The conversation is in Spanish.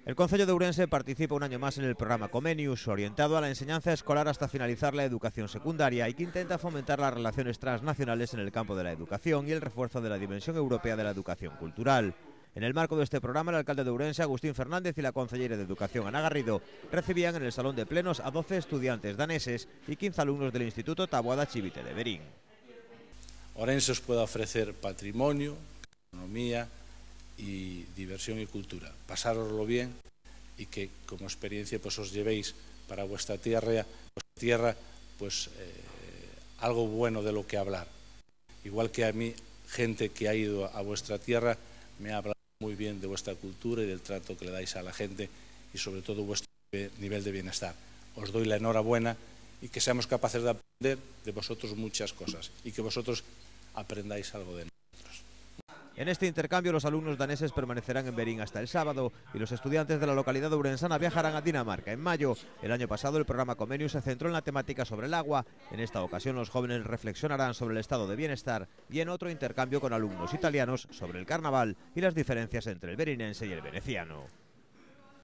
El Concello de Ourense participa un año más en el programa Comenius, orientado a la enseñanza escolar hasta finalizar la educación secundaria y que intenta fomentar las relaciones transnacionales en el campo de la educación y el refuerzo de la dimensión europea de la educación cultural. En el marco de este programa, el alcalde de Ourense, Agustín Fernández, y la consellera de Educación, Ana Garrido, recibían en el Salón de Plenos a 12 estudiantes daneses y 15 alumnos del Instituto Taboada Chivite de Verín. Ourense os puede ofrecer patrimonio, economía y diversión y cultura. Pasároslo bien y que como experiencia pues os llevéis para vuestra tierra pues algo bueno de lo que hablar. Igual que a mí, gente que ha ido a vuestra tierra me ha hablado muy bien de vuestra cultura y del trato que le dais a la gente y sobre todo vuestro nivel de bienestar. Os doy la enhorabuena y que seamos capaces de aprender de vosotros muchas cosas y que vosotros aprendáis algo de nosotros. En este intercambio, los alumnos daneses permanecerán en Verín hasta el sábado y los estudiantes de la localidad de Ourensana viajarán a Dinamarca en mayo. El año pasado, el programa Comenius se centró en la temática sobre el agua. En esta ocasión, los jóvenes reflexionarán sobre el estado de bienestar y en otro intercambio con alumnos italianos sobre el carnaval y las diferencias entre el verinense y el veneciano.